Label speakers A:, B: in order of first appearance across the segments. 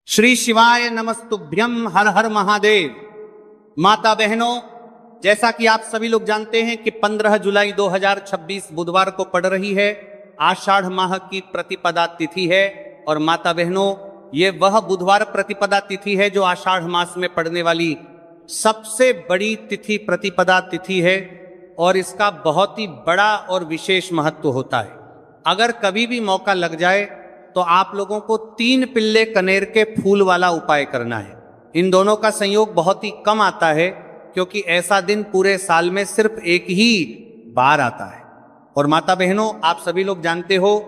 A: श्री शिवाय नमस्तुभ्यम, हर हर महादेव। माता बहनों, जैसा कि आप सभी लोग जानते हैं कि 15 जुलाई 2026 बुधवार को पड़ रही है, आषाढ़ माह की प्रतिपदा तिथि है। और माता बहनों, ये वह बुधवार प्रतिपदा तिथि है जो आषाढ़ मास में पड़ने वाली सबसे बड़ी तिथि प्रतिपदा तिथि है और इसका बहुत ही बड़ा और विशेष महत्व होता है। अगर कभी भी मौका लग जाए तो आप लोगों को 3 पिल्ले कनेर के फूल वाला उपाय करना है। इन दोनों का संयोग बहुत ही कम आता है क्योंकि ऐसा दिन पूरे साल में सिर्फ एक ही बार आता है। और माता बहनों, आप सभी लोग जानते हो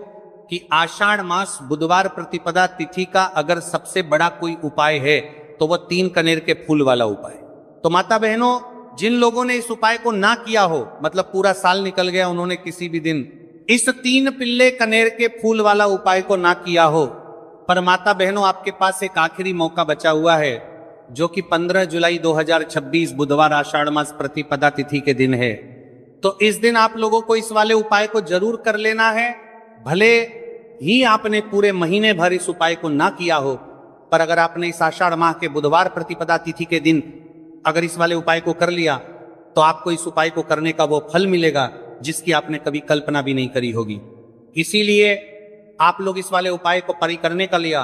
A: कि आषाढ़ मास बुधवार प्रतिपदा तिथि का अगर सबसे बड़ा कोई उपाय है तो वह 3 कनेर के फूल वाला उपाय। तो माता बहनों, जिन लोगों ने इस उपाय को ना किया हो, मतलब पूरा साल निकल गया, उन्होंने किसी भी दिन इस 3 पिल्ले कनेर के फूल वाला उपाय को ना किया हो, पर माता बहनों आपके पास एक आखिरी मौका बचा हुआ है जो कि 15 जुलाई 2026 बुधवार आषाढ़ मास प्रतिपदा तिथि के दिन है। तो इस दिन आप लोगों को इस वाले उपाय को जरूर कर लेना है। भले ही आपने पूरे महीने भर इस उपाय को ना किया हो, पर अगर आपने इस आषाढ़ माह के बुधवार प्रतिपदा तिथि के दिन अगर इस वाले उपाय को कर लिया तो आपको इस उपाय को करने का वो फल मिलेगा जिसकी आपने कभी कल्पना भी नहीं करी होगी। इसीलिए आप लोग इस वाले उपाय को करने का लिया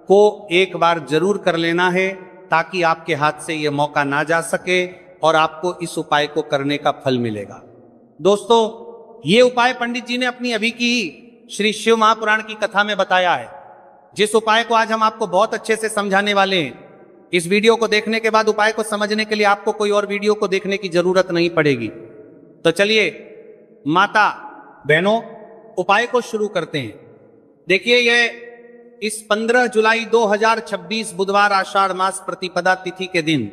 A: को एक बार जरूर कर लेना है ताकि आपके हाथ से यह मौका ना जा सके और आपको इस उपाय को करने का फल मिलेगा। दोस्तों, ये उपाय पंडित जी ने अपनी अभी की श्री शिव महापुराण की कथा में बताया है, जिस उपाय को आज हम आपको बहुत अच्छे से समझाने वाले हैं। इस वीडियो को देखने के बाद उपाय को समझने के लिए आपको कोई और वीडियो को देखने की जरूरत नहीं पड़ेगी। तो चलिए माता बहनों, उपाय को शुरू करते हैं। देखिए, यह इस 15 जुलाई 2026 बुधवार आषाढ़ मास प्रतिपदा तिथि के दिन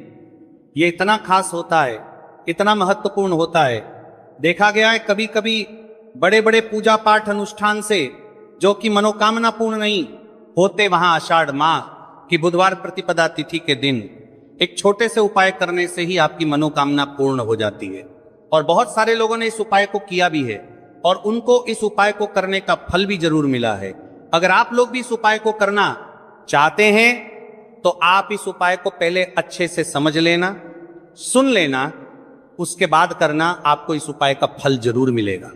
A: ये इतना खास होता है, इतना महत्वपूर्ण होता है। देखा गया है कभी कभी बड़े बड़े पूजा पाठ अनुष्ठान से जो कि मनोकामना पूर्ण नहीं होते, वहां आषाढ़ माह की बुधवार प्रतिपदा तिथि के दिन एक छोटे से उपाय करने से ही आपकी मनोकामना पूर्ण हो जाती है। और बहुत सारे लोगों ने इस उपाय को किया भी है और उनको इस उपाय को करने का फल भी जरूर मिला है। अगर आप लोग भी इस उपाय को करना चाहते हैं तो आप इस उपाय को पहले अच्छे से समझ लेना, सुन लेना, उसके बाद करना। आपको इस उपाय का फल जरूर मिलेगा।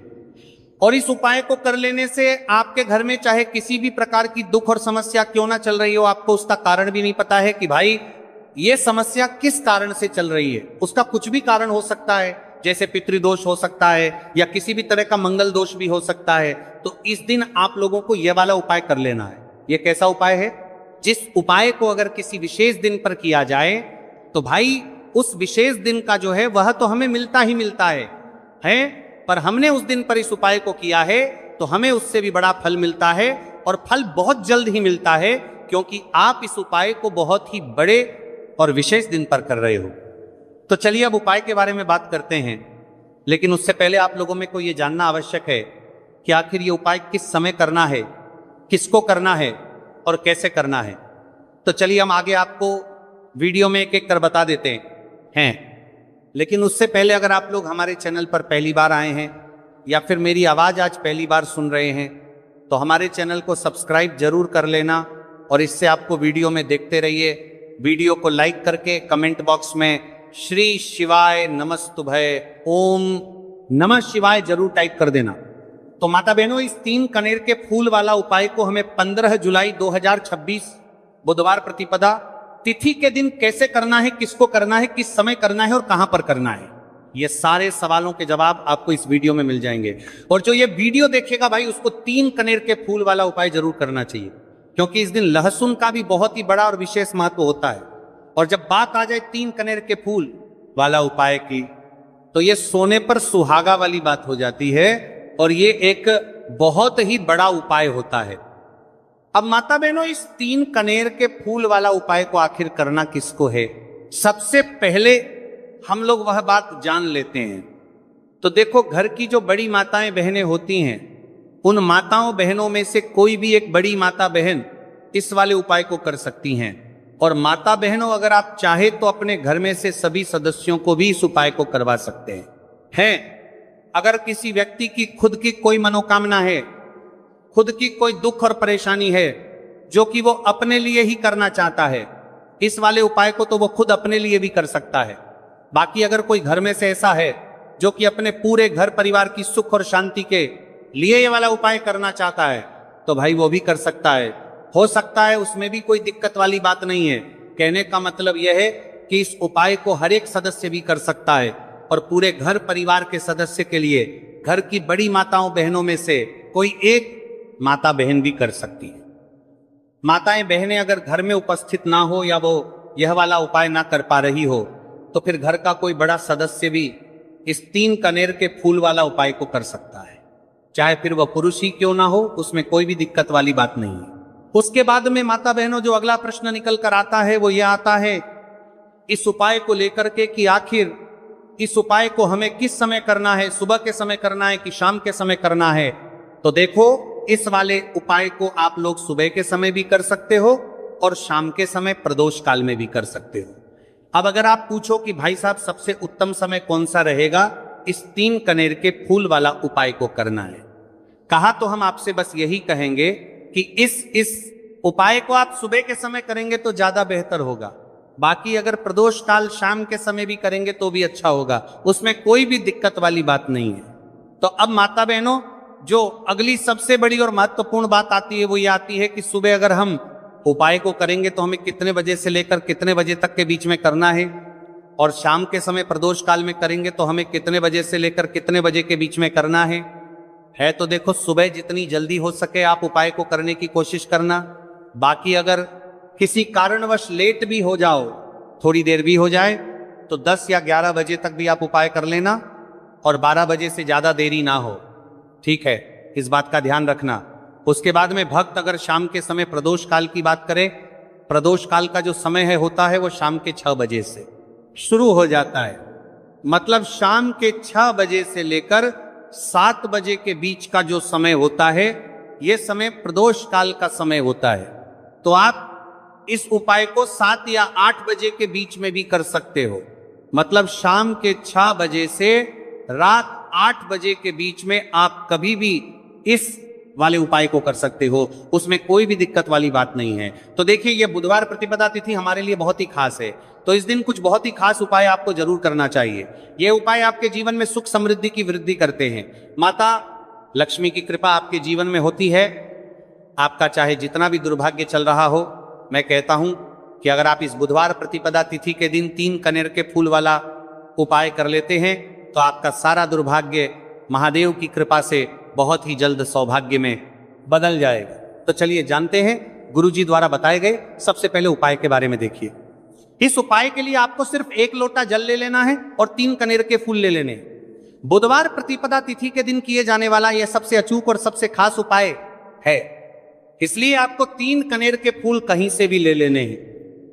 A: और इस उपाय को कर लेने से आपके घर में चाहे किसी भी प्रकार की दुख और समस्या क्यों ना चल रही हो, आपको उसका कारण भी नहीं पता है कि भाई ये समस्या किस कारण से चल रही है। उसका कुछ भी कारण हो सकता है, जैसे पितृदोष हो सकता है या किसी भी तरह का मंगल दोष भी हो सकता है। तो इस दिन आप लोगों को यह वाला उपाय कर लेना है। यह कैसा उपाय है? जिस उपाय को अगर किसी विशेष दिन पर किया जाए तो भाई उस विशेष दिन का जो है वह तो हमें मिलता ही मिलता है, पर हमने उस दिन पर इस उपाय को किया है तो हमें उससे भी बड़ा फल मिलता है और फल बहुत जल्द ही मिलता है, क्योंकि आप इस उपाय को बहुत ही बड़े और विशेष दिन पर कर रहे हो। तो चलिए अब उपाय के बारे में बात करते हैं, लेकिन उससे पहले आप लोगों में को यह जानना आवश्यक है कि आखिर ये उपाय किस समय करना है, किसको करना है और कैसे करना है। तो चलिए हम आगे आपको वीडियो में एक एक कर बता देते हैं। लेकिन उससे पहले अगर आप लोग हमारे चैनल पर पहली बार आए हैं या फिर मेरी आवाज़ आज पहली बार सुन रहे हैं तो हमारे चैनल को सब्सक्राइब जरूर कर लेना और इससे आपको वीडियो में देखते रहिए। वीडियो को लाइक करके कमेंट बॉक्स में श्री शिवाय नमस्तुभय, ओम नमः शिवाय जरूर टाइप कर देना। तो माता बहनों, इस 3 कनेर के फूल वाला उपाय को हमें 15 जुलाई 2026 बुधवार प्रतिपदा तिथि के दिन कैसे करना है, किसको करना है, किस समय करना है और कहां पर करना है, ये सारे सवालों के जवाब आपको इस वीडियो में मिल जाएंगे। और जो ये वीडियो देखेगा भाई, उसको 3 कनेर के फूल वाला उपाय जरूर करना चाहिए, क्योंकि इस दिन लहसुन का भी बहुत ही बड़ा और विशेष महत्व होता है। और जब बात आ जाए 3 कनेर के फूल वाला उपाय की, तो ये सोने पर सुहागा वाली बात हो जाती है और ये एक बहुत ही बड़ा उपाय होता है। अब माता बहनों, इस 3 कनेर के फूल वाला उपाय को आखिर करना किसको है, सबसे पहले हम लोग वह बात जान लेते हैं। तो देखो, घर की जो बड़ी माताएं बहनें होती हैं, उन माताओं बहनों में से कोई भी एक बड़ी माता बहन इस वाले उपाय को कर सकती हैं। और माता बहनों, अगर आप चाहे तो अपने घर में से सभी सदस्यों को भी इस उपाय को करवा सकते हैं। अगर किसी व्यक्ति की खुद की कोई मनोकामना है, खुद की कोई दुख और परेशानी है, जो कि वो अपने लिए ही करना चाहता है, इस वाले उपाय को तो वो खुद अपने लिए भी कर सकता है। बाकी अगर कोई घर में से ऐसा है जो कि अपने पूरे घर परिवार की सुख और शांति के लिए ये वाला उपाय करना चाहता है, तो भाई वो भी कर सकता है। हो सकता है उसमें भी कोई दिक्कत वाली बात नहीं है। कहने का मतलब यह है कि इस उपाय को हर एक सदस्य भी कर सकता है और पूरे घर परिवार के सदस्य के लिए घर की बड़ी माताओं बहनों में से कोई एक माता बहन भी कर सकती है। माताएं बहनें अगर घर में उपस्थित ना हो या वो यह वाला उपाय ना कर पा रही हो, तो फिर घर का कोई बड़ा सदस्य भी इस 3 कनेर के फूल वाला उपाय को कर सकता है, चाहे फिर वह पुरुष ही क्यों ना हो, उसमें कोई भी दिक्कत वाली बात नहीं है। उसके बाद में माता बहनों जो अगला प्रश्न निकल कर आता है वो यह आता है इस उपाय को लेकर के कि आखिर इस उपाय को हमें किस समय करना है, सुबह के समय करना है कि शाम के समय करना है। तो देखो, इस वाले उपाय को आप लोग सुबह के समय भी कर सकते हो और शाम के समय प्रदोष काल में भी कर सकते हो। अब अगर आप पूछो कि भाई साहब सबसे उत्तम समय कौन सा रहेगा इस 3 कनेर के फूल वाला उपाय को करना है, कहा तो हम आपसे बस यही कहेंगे कि इस उपाय को आप सुबह के समय करेंगे तो ज्यादा बेहतर होगा। बाकी अगर प्रदोष काल शाम के समय भी करेंगे तो भी अच्छा होगा, उसमें कोई भी दिक्कत वाली बात नहीं है। तो अब माता बहनों, जो अगली सबसे बड़ी और महत्वपूर्ण बात आती है वो ये आती है कि सुबह अगर हम उपाय को करेंगे तो हमें कितने बजे से लेकर कितने बजे तक के बीच में करना है, और शाम के समय प्रदोष काल में करेंगे तो हमें कितने बजे से लेकर कितने बजे के बीच में करना है। तो देखो, सुबह जितनी जल्दी हो सके आप उपाय को करने की कोशिश करना। बाकी अगर किसी कारणवश लेट भी हो जाओ, थोड़ी देर भी हो जाए, तो 10 या 11 बजे तक भी आप उपाय कर लेना और 12 बजे से ज्यादा देरी ना हो, ठीक है, इस बात का ध्यान रखना। उसके बाद में भक्त अगर शाम के समय प्रदोष काल की बात करें, प्रदोष काल का जो समय है होता है वो शाम के 6 बजे से शुरू हो जाता है। मतलब शाम के 6 बजे से लेकर 7 बजे के बीच का जो समय होता है, यह समय प्रदोष काल का समय होता है। तो आप इस उपाय को 7 या 8 बजे के बीच में भी कर सकते हो। मतलब शाम के 6 बजे से रात 8 बजे के बीच में आप कभी भी इस वाले उपाय को कर सकते हो, उसमें कोई भी दिक्कत वाली बात नहीं है। तो देखिए, यह बुधवार प्रतिपदा तिथि हमारे लिए बहुत ही खास है, तो इस दिन कुछ बहुत ही खास उपाय आपको जरूर करना चाहिए। ये उपाय आपके जीवन में सुख समृद्धि की वृद्धि करते हैं। माता लक्ष्मी की कृपा आपके जीवन में होती है। आपका चाहे जितना भी दुर्भाग्य चल रहा हो, मैं कहता हूं कि अगर आप इस बुधवार प्रतिपदा तिथि के दिन 3 कनेर के फूल वाला उपाय कर लेते हैं तो आपका सारा दुर्भाग्य महादेव की कृपा से बहुत ही जल्द सौभाग्य में बदल जाएगा। तो चलिए जानते हैं गुरुजी द्वारा बताए गए सबसे पहले उपाय के बारे में। देखिए, इस उपाय के लिए आपको सिर्फ 1 लोटा जल ले लेना है और 3 कनेर के फूल ले लेने हैं। बुधवार प्रतिपदा तिथि के दिन किए जाने वाला यह सबसे अचूक और सबसे खास उपाय है, इसलिए आपको 3 कनेर के फूल कहीं से भी ले लेने हैं।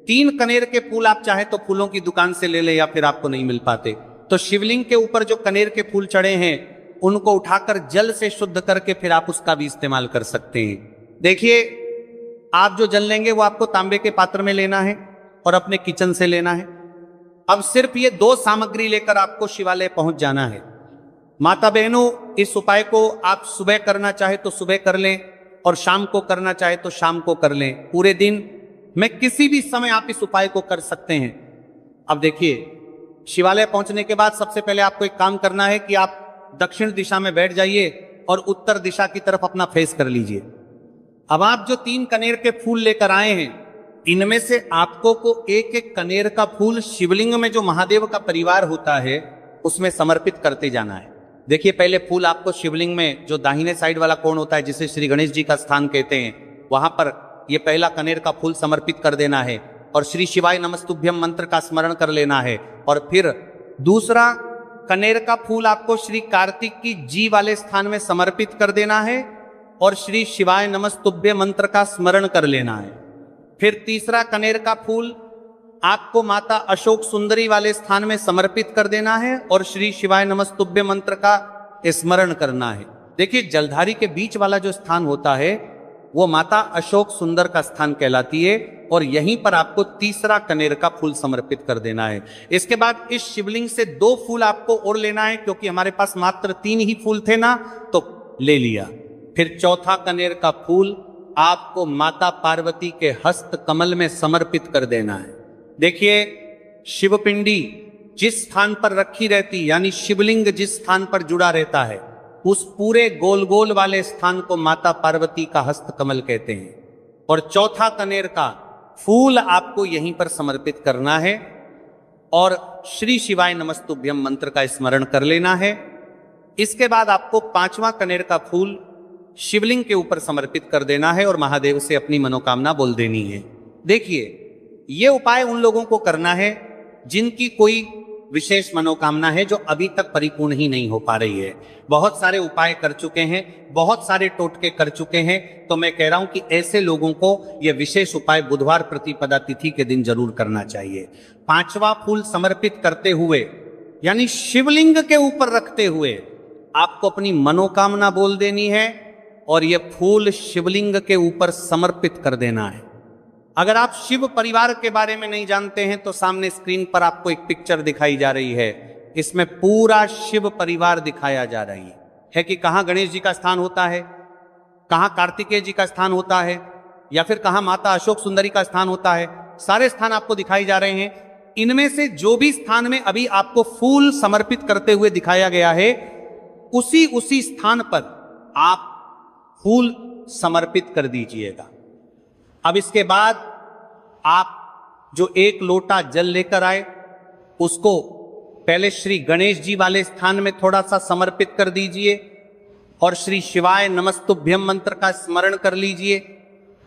A: 3 कनेर के फूल आप चाहे तो फूलों की दुकान से ले ले, या फिर आपको नहीं मिल पाते तो शिवलिंग के ऊपर जो कनेर के फूल चढ़े हैं उनको उठाकर जल से शुद्ध करके फिर आप उसका भी इस्तेमाल कर सकते हैं। देखिए, आप जो जल लेंगे वो आपको तांबे के पात्र में लेना है और अपने किचन से लेना है। अब सिर्फ ये 2 सामग्री लेकर आपको शिवालय पहुंच जाना है। माता बहनों, इस उपाय को आप सुबह करना चाहे तो सुबह कर लें और शाम को करना चाहे तो शाम को कर लें। पूरे दिन में किसी भी समय आप इस उपाय को कर सकते हैं। अब देखिए, शिवालय पहुंचने के बाद सबसे पहले आपको एक काम करना है कि आप दक्षिण दिशा में बैठ जाइए और उत्तर दिशा की तरफ अपना फेस कर लीजिए। अब आप जो 3 कनेर के फूल लेकर आए हैं, इनमें से आपको को एक कनेर का फूल शिवलिंग में जो महादेव का परिवार होता है उसमें समर्पित करते जाना है। देखिए, पहले फूल आपको शिवलिंग में जो दाहिने साइड वाला कोण होता है जिसे श्री गणेश जी का स्थान कहते हैं, वहां पर यह पहला कनेर का फूल समर्पित कर देना है और श्री शिवाय नमस्तुभ्यम मंत्र का स्मरण कर लेना है। और फिर दूसरा कनेर का फूल आपको श्री कार्तिक की जी वाले स्थान में समर्पित कर देना है और श्री शिवाय नमस्तुभ्य मंत्र का स्मरण कर लेना है। फिर तीसरा कनेर का फूल आपको माता अशोक सुंदरी वाले स्थान में समर्पित कर देना है और श्री शिवाय नमस्तुभ्य मंत्र का स्मरण करना है। देखिए, जलधारी के बीच वाला जो स्थान होता है वो माता अशोक सुंदर का स्थान कहलाती है और यहीं पर आपको तीसरा कनेर का फूल समर्पित कर देना है। इसके बाद इस शिवलिंग से 2 फूल आपको और लेना है, क्योंकि हमारे पास मात्र 3 ही फूल थे ना, तो ले लिया। फिर चौथा कनेर का फूल आपको माता पार्वती के हस्त कमल में समर्पित कर देना है। देखिए, शिवपिंडी जिस स्थान पर रखी रहती, यानी शिवलिंग जिस स्थान पर जुड़ा रहता है, उस पूरे गोल गोल वाले स्थान को माता पार्वती का हस्त कमल कहते हैं। और चौथा कनेर का फूल आपको यहीं पर समर्पित करना है और श्री शिवाय नमस्तुभ्यम मंत्र का स्मरण कर लेना है। इसके बाद आपको पांचवा कनेर का फूल शिवलिंग के ऊपर समर्पित कर देना है और महादेव से अपनी मनोकामना बोल देनी है। देखिए, ये उपाय उन लोगों को करना है जिनकी कोई विशेष मनोकामना है जो अभी तक परिपूर्ण ही नहीं हो पा रही है। बहुत सारे उपाय कर चुके हैं, बहुत सारे टोटके कर चुके हैं, तो मैं कह रहा हूं कि ऐसे लोगों को यह विशेष उपाय बुधवार प्रतिपदा तिथि के दिन जरूर करना चाहिए। पांचवा फूल समर्पित करते हुए, यानी शिवलिंग के ऊपर रखते हुए, आपको अपनी मनोकामना बोल देनी है और यह फूल शिवलिंग के ऊपर समर्पित कर देना है। अगर आप शिव परिवार के बारे में नहीं जानते हैं तो सामने स्क्रीन पर आपको एक पिक्चर दिखाई जा रही है। इसमें पूरा शिव परिवार दिखाया जा रही है कि कहां गणेश जी का स्थान होता है, कहां कार्तिकेय जी का स्थान होता है, या फिर कहां माता अशोक सुंदरी का स्थान होता है। सारे स्थान आपको दिखाई जा रहे हैं। इनमें से जो भी स्थान में अभी आपको फूल समर्पित करते हुए दिखाया गया है, उसी स्थान पर आप फूल समर्पित कर दीजिएगा। अब इसके बाद आप जो एक लोटा जल लेकर आए, उसको पहले श्री गणेश जी वाले स्थान में थोड़ा सा समर्पित कर दीजिए और श्री शिवाय नमस्तुभ्यम मंत्र का स्मरण कर लीजिए।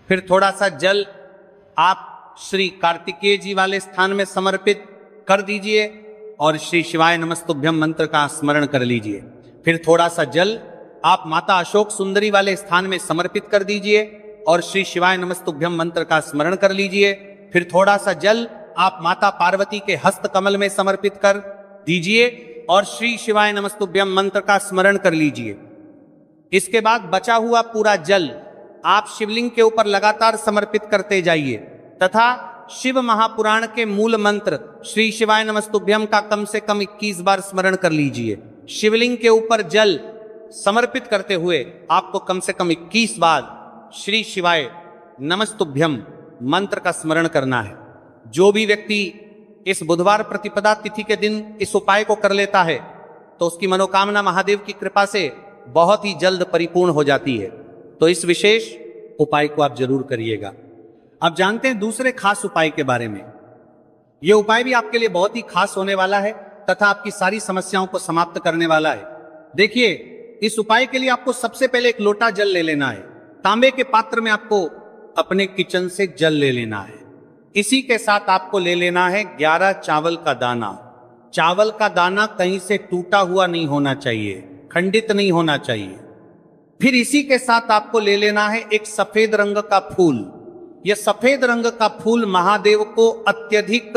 A: फिर थोड़ा सा जल आप श्री कार्तिकेय जी वाले स्थान में समर्पित कर दीजिए और श्री शिवाय नमस्तुभ्यम मंत्र का स्मरण कर लीजिए। फिर थोड़ा सा जल आप माता अशोक सुंदरी वाले स्थान में समर्पित कर दीजिए और श्री शिवाय नमस्तुभ्यम मंत्र का स्मरण कर लीजिए। फिर थोड़ा सा जल आप माता पार्वती के हस्त कमल में समर्पित कर दीजिए और श्री शिवाय नमस्तुभ्यम मंत्र का स्मरण कर लीजिए। इसके बाद बचा हुआ पूरा जल आप शिवलिंग के ऊपर लगातार समर्पित करते जाइए तथा शिव महापुराण के मूल मंत्र श्री शिवाय नमस्तुभ्यम का कम से कम 21 बार स्मरण कर लीजिए। शिवलिंग के ऊपर जल समर्पित करते हुए आपको कम से कम 21 बार श्री शिवाय नमस्तुभ्यम मंत्र का स्मरण करना है। जो भी व्यक्ति इस बुधवार प्रतिपदा तिथि के दिन इस उपाय को कर लेता है तो उसकी मनोकामना महादेव की कृपा से बहुत ही जल्द परिपूर्ण हो जाती है। तो इस विशेष उपाय को आप जरूर करिएगा। अब जानते हैं दूसरे खास उपाय के बारे में। यह उपाय भी आपके लिए बहुत ही खास होने वाला है तथा आपकी सारी समस्याओं को समाप्त करने वाला है। देखिए, इस उपाय के लिए आपको सबसे पहले एक लोटा जल ले लेना है। तांबे के पात्र में आपको अपने किचन से जल ले लेना है। इसी के साथ आपको ले लेना है 11 चावल का दाना। चावल का दाना कहीं से टूटा हुआ नहीं होना चाहिए, खंडित नहीं होना चाहिए। फिर इसी के साथ आपको ले लेना है एक सफेद रंग का फूल। यह सफेद रंग का फूल महादेव को अत्यधिक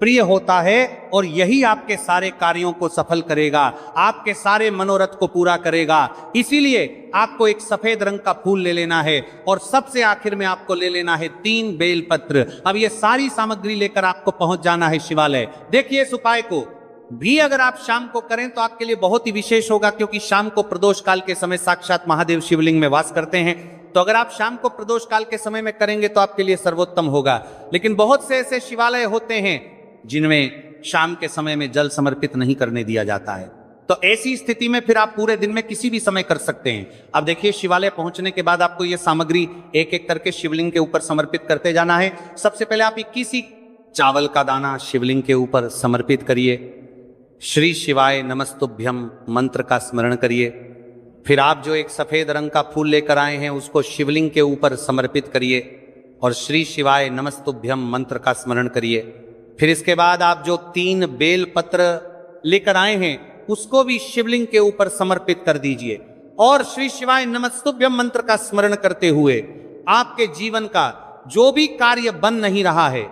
A: प्रिय होता है और यही आपके सारे कार्यों को सफल करेगा, आपके सारे मनोरथ को पूरा करेगा। इसीलिए आपको एक सफेद रंग का फूल ले लेना है और सबसे आखिर में आपको ले लेना है 3 बेलपत्र। अब ये सारी सामग्री लेकर आपको पहुंच जाना है शिवालय। देखिए, इस उपाय को भी अगर आप शाम को करें तो आपके लिए बहुत ही विशेष होगा, क्योंकि शाम को प्रदोष काल के समय साक्षात महादेव शिवलिंग में वास करते हैं। तो अगर आप शाम को प्रदोष काल के समय में करेंगे तो आपके लिए सर्वोत्तम होगा। लेकिन बहुत से ऐसे शिवालय होते हैं जिनमें शाम के समय में जल समर्पित नहीं करने दिया जाता है, तो ऐसी स्थिति में फिर आप पूरे दिन में किसी भी समय कर सकते हैं। अब देखिए, शिवालय पहुंचने के बाद आपको यह सामग्री एक एक करके शिवलिंग के ऊपर समर्पित करते जाना है। सबसे पहले आप 21 चावल का दाना शिवलिंग के ऊपर समर्पित करिए। श्री शिवाय नमस्तुभ्यम मंत्र का स्मरण करिए। फिर आप जो एक सफेद रंग का फूल लेकर आए हैं उसको शिवलिंग के ऊपर समर्पित करिए और श्री शिवाय नमस्तुभ्यम मंत्र का स्मरण करिए। फिर इसके बाद आप जो 3 बेल पत्र लेकर आए हैं उसको भी शिवलिंग के ऊपर समर्पित कर दीजिए और श्री शिवाय नमस्तुभ्यम मंत्र का स्मरण करते हुए आपके जीवन का जो भी कार्य बन नहीं रहा है,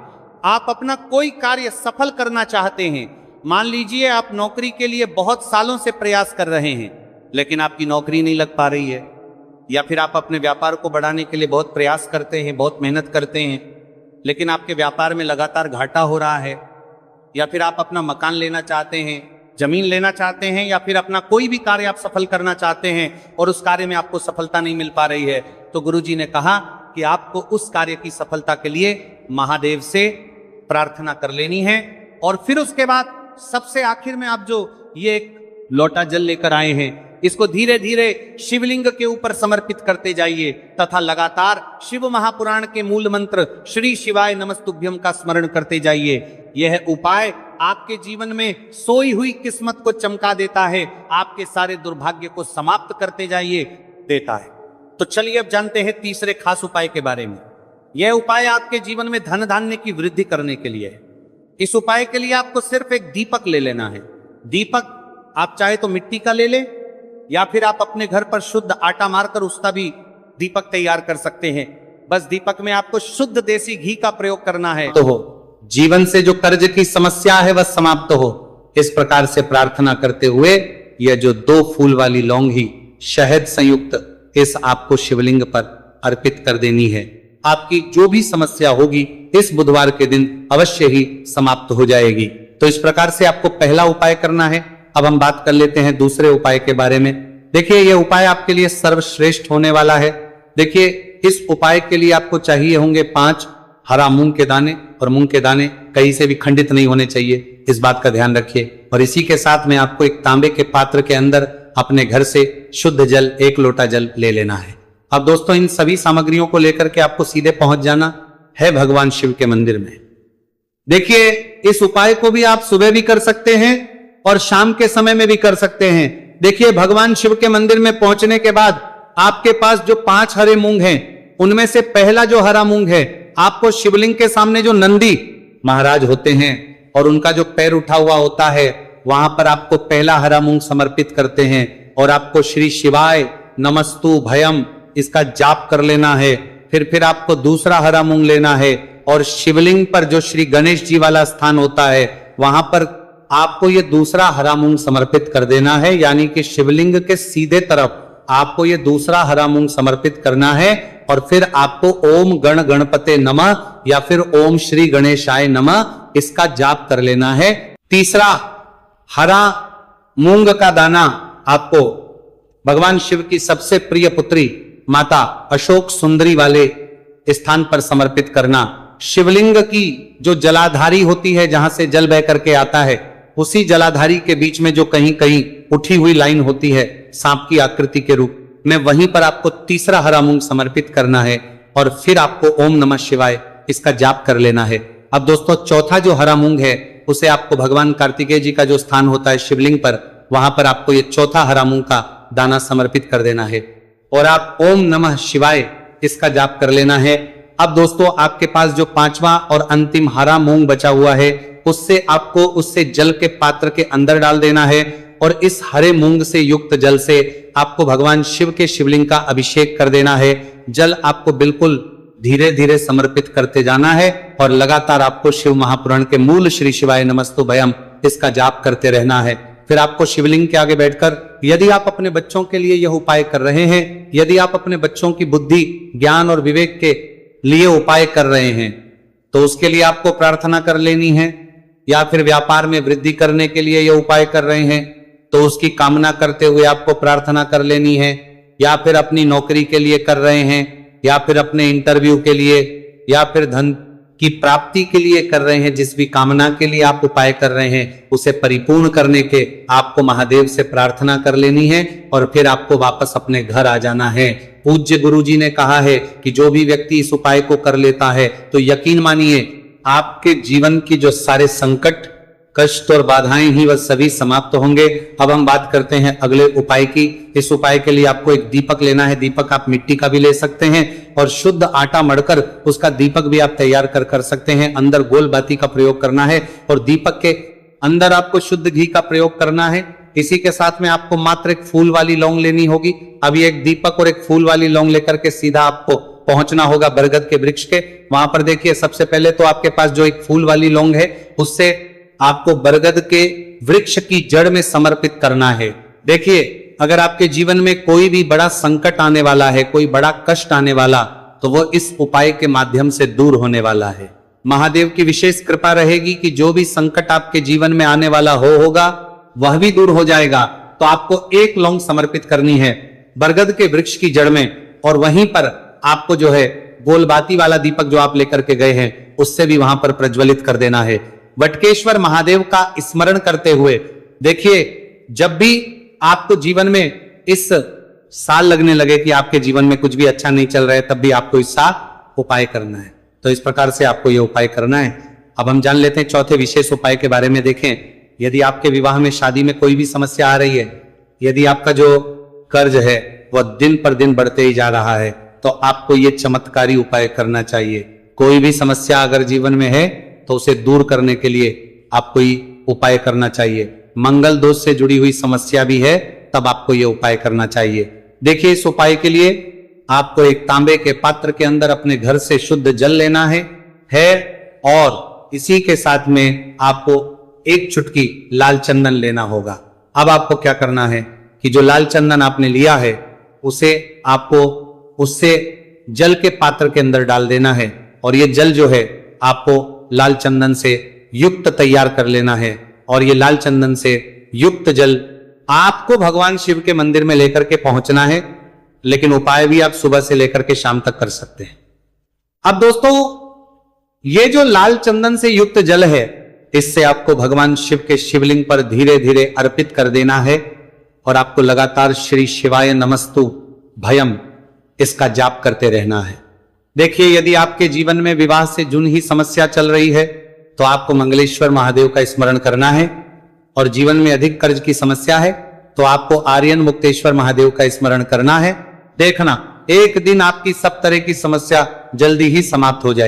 A: आप अपना कोई कार्य सफल करना चाहते हैं, मान लीजिए आप नौकरी के लिए बहुत सालों से प्रयास कर रहे हैं लेकिन आपकी नौकरी नहीं लग पा रही है, या फिर आप अपने व्यापार को बढ़ाने के लिए बहुत प्रयास करते हैं, बहुत मेहनत करते हैं लेकिन आपके व्यापार में लगातार घाटा हो रहा है, या फिर आप अपना मकान लेना चाहते हैं, जमीन लेना चाहते हैं, या फिर अपना कोई भी कार्य आप सफल करना चाहते हैं और उस कार्य में आपको सफलता नहीं मिल पा रही है, तो गुरुजी ने कहा कि आपको उस कार्य की सफलता के लिए महादेव से प्रार्थना कर लेनी है। और फिर उसके बाद सबसे आखिर में आप जो ये एक लोटा जल लेकर आए हैं, इसको धीरे धीरे शिवलिंग के ऊपर समर्पित करते जाइए तथा लगातार शिव महापुराण के मूल मंत्र श्री शिवाय नमस्तुभ्यम का स्मरण करते जाइए। यह उपाय आपके जीवन में सोई हुई किस्मत को चमका देता है, आपके सारे दुर्भाग्य को समाप्त करते जाइए देता है। तो चलिए अब जानते हैं तीसरे खास उपाय के बारे में। यह उपाय आपके जीवन में धन धान्य की वृद्धि करने के लिए है। इस उपाय के लिए आपको सिर्फ एक दीपक ले लेना है। दीपक आप चाहे तो मिट्टी का ले ले, या फिर आप अपने घर पर शुद्ध आटा मारकर उसका भी दीपक तैयार कर सकते हैं। बस दीपक में आपको शुद्ध देसी घी का प्रयोग करना है तो हो जीवन से जो कर्ज की समस्या है वह समाप्त हो। इस प्रकार से प्रार्थना करते हुए यह जो 2 फूल वाली लौंग ही शहद संयुक्त इस आपको शिवलिंग पर अर्पित कर देनी है। आपकी जो भी समस्या होगी इस बुधवार के दिन अवश्य ही समाप्त हो जाएगी। तो इस प्रकार से आपको पहला उपाय करना है। अब हम बात कर लेते हैं दूसरे उपाय के बारे में। देखिए यह उपाय आपके लिए सर्वश्रेष्ठ होने वाला है। देखिए इस उपाय के लिए आपको चाहिए होंगे 5 हरा मूंग के दाने, और मूंग के दाने कहीं से भी खंडित नहीं होने चाहिए, इस बात का ध्यान रखिए। और इसी के साथ में आपको एक तांबे के पात्र के अंदर अपने घर से शुद्ध जल 1 लोटा जल ले लेना है। अब दोस्तों इन सभी सामग्रियों को लेकर के आपको सीधे पहुंच जाना है भगवान शिव के मंदिर में। देखिए इस उपाय को भी आप सुबह भी कर सकते हैं और शाम के समय में भी कर सकते हैं। देखिए भगवान शिव के मंदिर में पहुंचने के बाद आपके पास जो 5 हरे मूंग हैं, उनमें से पहला जो हरा मूंग है, आपको शिवलिंग के सामने जो नंदी महाराज होते हैं और उनका जो पैर उठा हुआ होता है, वहां पर आपको पहला हरा मूंग समर्पित करते हैं और आपको श्री शिवाय नमस्तु भयम इसका जाप कर लेना है। फिर आपको दूसरा हरा मूंग लेना है और शिवलिंग पर जो श्री गणेश जी वाला स्थान होता है वहां पर आपको ये दूसरा हरा मूंग समर्पित कर देना है। यानी कि शिवलिंग के सीधे तरफ आपको ये दूसरा हरा मूंग समर्पित करना है और फिर आपको ओम गण गणपते नमः या फिर ओम श्री गणेशाय नमः इसका जाप कर लेना है। तीसरा हरा मूंग का दाना आपको भगवान शिव की सबसे प्रिय पुत्री माता अशोक सुंदरी वाले स्थान पर समर्पित करना। शिवलिंग की जो जलाधारी होती है, जहां से जल बह करके आता है, उसी जलाधारी के बीच में जो कहीं कहीं उठी हुई लाइन होती है सांप की आकृति के रूप में, वहीं पर आपको तीसरा हरा मूंग समर्पित करना है और फिर आपको ओम नमः शिवाय इसका जाप कर लेना है। अब दोस्तों चौथा जो हरा मूंग है उसे आपको भगवान कार्तिकेय जी का जो स्थान होता है शिवलिंग पर, वहां पर आपको ये चौथा हरा मूंग का दाना समर्पित कर देना है और आप ओम नमः शिवाय इसका जाप कर लेना है। अब दोस्तों आपके पास जो 5वां और अंतिम हरा मूंग बचा हुआ है उससे आपको उससे जल के पात्र के अंदर डाल देना है और इस हरे मूंग से युक्त जल से आपको भगवान शिव के शिवलिंग का अभिषेक कर देना है। जल आपको बिल्कुल धीरे धीरे समर्पित करते जाना है और लगातार आपको शिव महापुराण के मूल श्री शिवाय नमस्तु भयम इसका जाप करते रहना है। फिर आपको शिवलिंग के आगे बैठकर, यदि आप अपने बच्चों के लिए यह उपाय कर रहे हैं, यदि आप अपने बच्चों की बुद्धि ज्ञान और विवेक के लिए उपाय कर रहे हैं, तो उसके लिए आपको प्रार्थना कर लेनी है। या फिर व्यापार में वृद्धि करने के लिए यह उपाय कर रहे हैं तो उसकी कामना करते हुए आपको प्रार्थना कर लेनी है। या फिर अपनी नौकरी के लिए कर रहे हैं, या फिर अपने इंटरव्यू के लिए, या फिर धन की प्राप्ति के लिए कर रहे हैं, जिस भी कामना के लिए आप उपाय कर रहे हैं उसे परिपूर्ण करने के आपको महादेव से प्रार्थना कर लेनी है और फिर आपको वापस अपने घर आ जाना है। पूज्य गुरुजी ने कहा है कि जो भी व्यक्ति इस उपाय को कर लेता है तो यकीन मानिए आपके जीवन की जो सारे संकट कष्ट और बाधाएं ही वह सभी समाप्त होंगे। अब हम बात करते हैं अगले उपाय की। इस उपाय के लिए आपको एक दीपक लेना है। दीपक आप मिट्टी का भी ले सकते हैं और शुद्ध आटा मढ़कर उसका दीपक भी आप तैयार कर सकते हैं। अंदर गोल बाती का प्रयोग करना है और दीपक के अंदर आपको शुद्ध घी का प्रयोग करना है। इसी के साथ में आपको मात्र एक फूल वाली लौंग लेनी होगी। अभी एक दीपक और एक फूल वाली लौंग लेकर के सीधा आपको पहुंचना होगा बरगद के वृक्ष के। वहां पर देखिए सबसे पहले तो आपके पास जो एक फूल वाली लौंग है उससे आपको बरगद के वृक्ष की जड़ में समर्पित करना है। देखिए अगर आपके जीवन में कोई भी बड़ा संकट आने वाला है, कोई बड़ा कष्ट आने वाला, तो वो इस उपाय के माध्यम से दूर होने वाला है। महादेव की विशेष कृपा रहेगी कि जो भी संकट आपके जीवन में आने वाला होगा वह भी दूर हो जाएगा। तो आपको एक लौंग समर्पित करनी है बरगद के वृक्ष की जड़ में और वहीं पर आपको जो है गोलबाती वाला दीपक जो आप लेकर के गए हैं उससे भी वहां पर प्रज्वलित कर देना है। वटकेश्वर महादेव का स्मरण करते हुए देखिए, जब भी आपको जीवन में इस साल लगने लगे कि आपके जीवन में कुछ भी अच्छा नहीं चल रहा है, तब भी आपको इसका उपाय करना है। तो इस प्रकार से आपको यह उपाय करना है। अब हम जान लेते हैं चौथे विशेष उपाय के बारे में। देखें, यदि आपके विवाह में, शादी में कोई भी समस्या आ रही है, यदि आपका जो कर्ज है वह दिन पर दिन बढ़ते ही जा रहा है, तो आपको ये चमत्कारी उपाय करना चाहिए। कोई भी समस्या अगर जीवन में है तो उसे दूर करने के लिए आपको ये उपाय करना चाहिए। मंगल दोष से जुड़ी हुई समस्या भी है तब आपको ये उपाय करना चाहिए। देखिए, इस उपाय के लिए आपको एक तांबे के पात्र के अंदर अपने घर से शुद्ध जल लेना है और इसी के साथ में आपको एक चुटकी लाल चंदन लेना होगा। अब आपको क्या करना है कि जो लाल चंदन आपने लिया है उसे आपको उससे जल के पात्र के अंदर डाल देना है और ये जल जो है आपको लाल चंदन से युक्त तैयार कर लेना है। और ये लाल चंदन से युक्त जल आपको भगवान शिव के मंदिर में लेकर के पहुंचना है, लेकिन उपाय भी आप सुबह से लेकर के शाम तक कर सकते हैं। अब दोस्तों, ये जो लाल चंदन से युक्त जल है, इससे आपको भगवान शिव के शिवलिंग पर धीरे धीरे अर्पित कर देना है और आपको लगातार श्री शिवाय नमस्तु भयम इसका जाप करते रहना है। देखिए, यदि आपके जीवन में विवाह से जुड़ी ही समस्या चल रही है तो आपको मंगलेश्वर महादेव का स्मरण करना है, और जीवन में अधिक कर्ज की समस्या है तो आपको आर्यन मुक्तेश्वर महादेव का स्मरण करना है। देखना, एक दिन आपकी सब तरह की समस्या जल्दी ही समाप्त हो जाएगी।